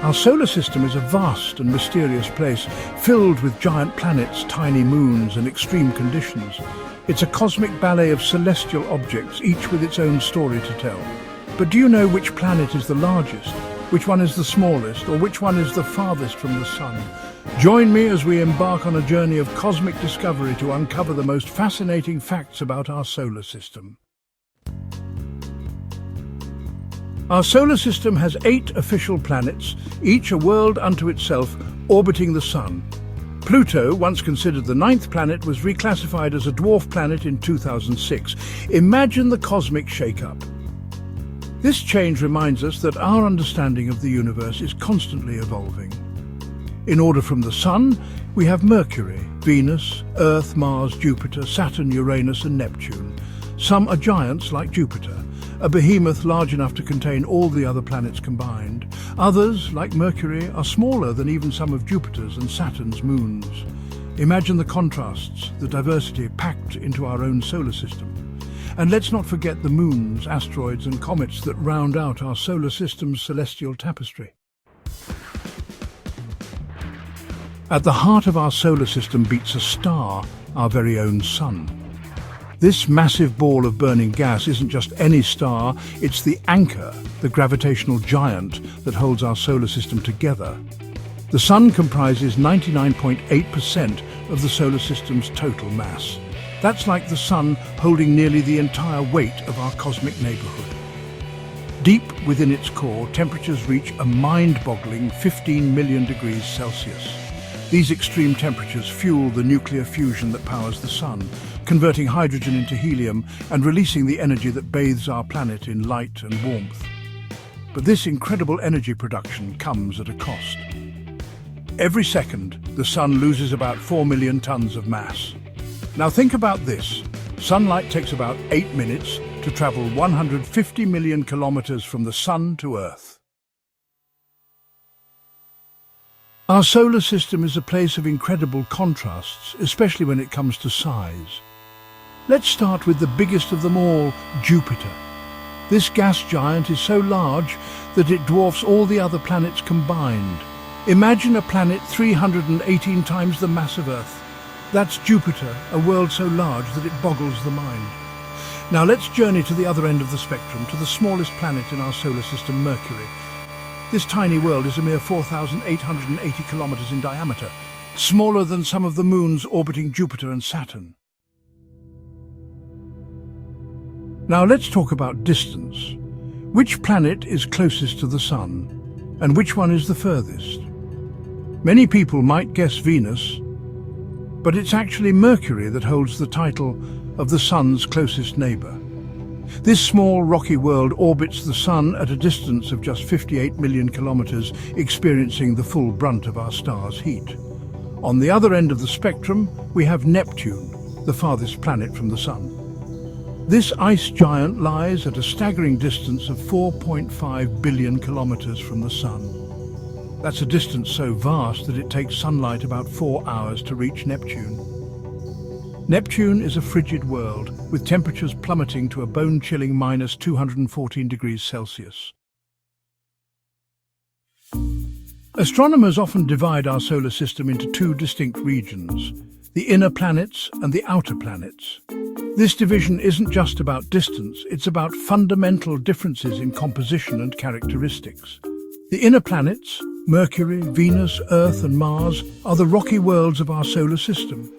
Our solar system is a vast and mysterious place, filled with giant planets, tiny moons, and extreme conditions. It's a cosmic ballet of celestial objects, each with its own story to tell. But do you know which planet is the largest, which one is the smallest, or which one is the farthest from the Sun? Join me as we embark on a journey of cosmic discovery to uncover the most fascinating facts about our solar system. Our solar system has 8 official planets, each a world unto itself, orbiting the Sun. Pluto, once considered the 9th planet, was reclassified as a dwarf planet in 2006. Imagine the cosmic shake-up. This change reminds us that our understanding of the universe is constantly evolving. In order from the Sun, we have Mercury, Venus, Earth, Mars, Jupiter, Saturn, Uranus and Neptune. Some are giants like Jupiter, a behemoth large enough to contain all the other planets combined. Others, like Mercury, are smaller than even some of Jupiter's and Saturn's moons. Imagine the contrasts, the diversity packed into our own solar system. And let's not forget the moons, asteroids and comets that round out our solar system's celestial tapestry. At the heart of our solar system beats a star, our very own Sun. This massive ball of burning gas isn't just any star, it's the anchor, the gravitational giant that holds our solar system together. The Sun comprises 99.8% of the solar system's total mass. That's like the Sun holding nearly the entire weight of our cosmic neighborhood. Deep within its core, temperatures reach a mind-boggling 15 million degrees Celsius. These extreme temperatures fuel the nuclear fusion that powers the Sun, converting hydrogen into helium and releasing the energy that bathes our planet in light and warmth. But this incredible energy production comes at a cost. Every second, the Sun loses about 4 million tons of mass. Now think about this. Sunlight takes about 8 minutes to travel 150 million kilometers from the Sun to Earth. Our solar system is a place of incredible contrasts, especially when it comes to size. Let's start with the biggest of them all, Jupiter. This gas giant is so large that it dwarfs all the other planets combined. Imagine a planet 318 times the mass of Earth. That's Jupiter, a world so large that it boggles the mind. Now let's journey to the other end of the spectrum, to the smallest planet in our solar system, Mercury. This tiny world is a mere 4,880 kilometers in diameter, smaller than some of the moons orbiting Jupiter and Saturn. Now let's talk about distance. Which planet is closest to the Sun, and which one is the furthest? Many people might guess Venus, but it's actually Mercury that holds the title of the Sun's closest neighbor. This small rocky world orbits the Sun at a distance of just 58 million kilometers, experiencing the full brunt of our star's heat. On the other end of the spectrum, we have Neptune, the farthest planet from the Sun. This ice giant lies at a staggering distance of 4.5 billion kilometers from the Sun. That's a distance so vast that it takes sunlight about 4 hours to reach Neptune. Neptune is a frigid world, with temperatures plummeting to a bone-chilling minus 214 degrees Celsius. Astronomers often divide our solar system into 2 distinct regions, the inner planets and the outer planets. This division isn't just about distance, it's about fundamental differences in composition and characteristics. The inner planets, Mercury, Venus, Earth and Mars, are the rocky worlds of our solar system.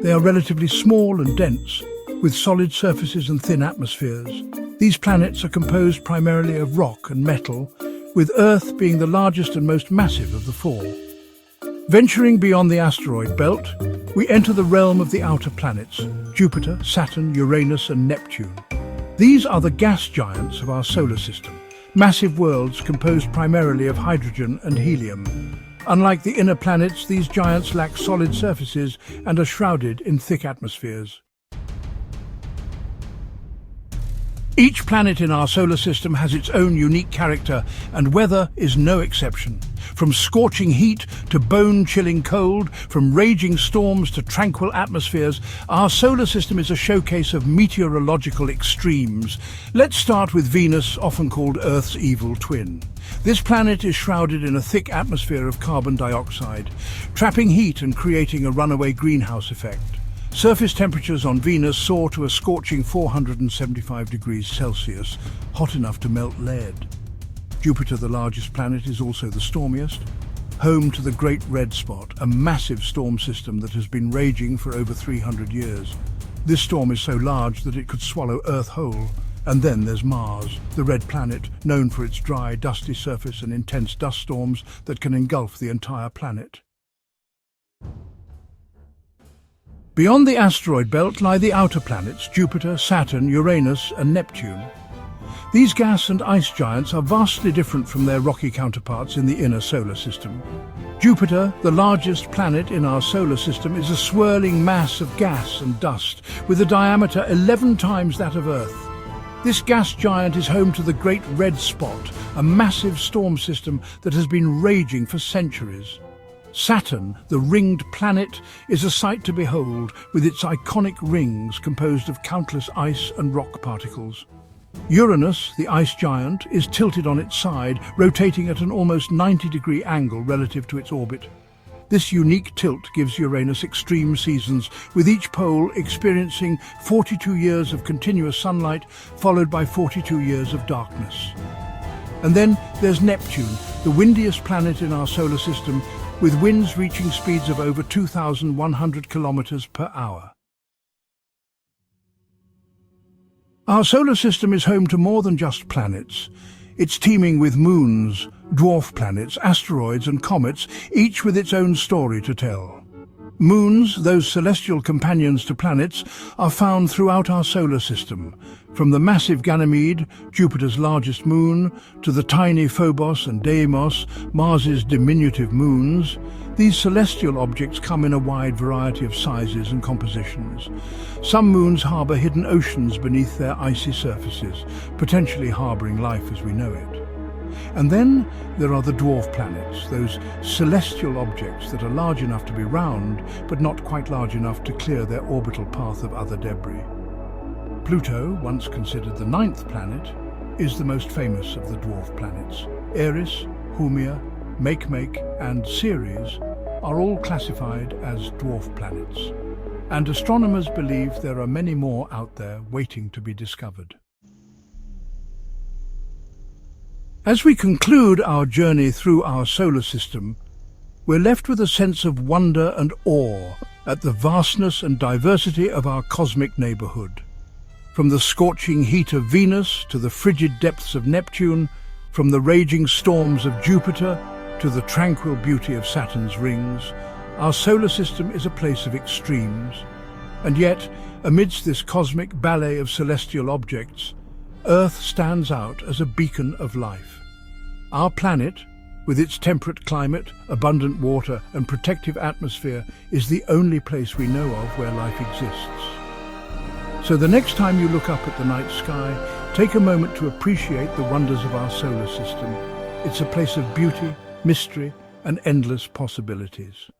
They are relatively small and dense, with solid surfaces and thin atmospheres. These planets are composed primarily of rock and metal, with Earth being the largest and most massive of the 4. Venturing beyond the asteroid belt, we enter the realm of the outer planets, Jupiter, Saturn, Uranus and Neptune. These are the gas giants of our solar system, massive worlds composed primarily of hydrogen and helium. Unlike the inner planets, these giants lack solid surfaces and are shrouded in thick atmospheres. Each planet in our solar system has its own unique character, and weather is no exception. From scorching heat to bone-chilling cold, from raging storms to tranquil atmospheres, our solar system is a showcase of meteorological extremes. Let's start with Venus, often called Earth's evil twin. This planet is shrouded in a thick atmosphere of carbon dioxide, trapping heat and creating a runaway greenhouse effect. Surface temperatures on Venus soar to a scorching 475 degrees Celsius, hot enough to melt lead. Jupiter, the largest planet, is also the stormiest, home to the Great Red Spot, a massive storm system that has been raging for over 300 years. This storm is so large that it could swallow Earth whole. And then there's Mars, the red planet, known for its dry, dusty surface and intense dust storms that can engulf the entire planet. Beyond the asteroid belt lie the outer planets, Jupiter, Saturn, Uranus, and Neptune. These gas and ice giants are vastly different from their rocky counterparts in the inner solar system. Jupiter, the largest planet in our solar system, is a swirling mass of gas and dust with a diameter 11 times that of Earth. This gas giant is home to the Great Red Spot, a massive storm system that has been raging for centuries. Saturn, the ringed planet, is a sight to behold, with its iconic rings composed of countless ice and rock particles. Uranus, the ice giant, is tilted on its side, rotating at an almost 90-degree angle relative to its orbit. This unique tilt gives Uranus extreme seasons, with each pole experiencing 42 years of continuous sunlight, followed by 42 years of darkness. And then there's Neptune, the windiest planet in our solar system, with winds reaching speeds of over 2,100 kilometers per hour. Our solar system is home to more than just planets. It's teeming with moons, dwarf planets, asteroids and comets, each with its own story to tell. Moons, those celestial companions to planets, are found throughout our solar system, from the massive Ganymede, Jupiter's largest moon, to the tiny Phobos and Deimos, Mars's diminutive moons. These celestial objects come in a wide variety of sizes and compositions. Some moons harbour hidden oceans beneath their icy surfaces, potentially harbouring life as we know it. And then there are the dwarf planets, those celestial objects that are large enough to be round, but not quite large enough to clear their orbital path of other debris. Pluto, once considered the ninth planet, is the most famous of the dwarf planets. Eris, Haumea, Makemake and Ceres are all classified as dwarf planets, and astronomers believe there are many more out there waiting to be discovered. As we conclude our journey through our solar system, we're left with a sense of wonder and awe at the vastness and diversity of our cosmic neighborhood. From the scorching heat of Venus to the frigid depths of Neptune, from the raging storms of Jupiter to the tranquil beauty of Saturn's rings, our solar system is a place of extremes. And yet, amidst this cosmic ballet of celestial objects, Earth stands out as a beacon of life. Our planet, with its temperate climate, abundant water and protective atmosphere, is the only place we know of where life exists. So the next time you look up at the night sky, take a moment to appreciate the wonders of our solar system. It's a place of beauty, mystery and endless possibilities.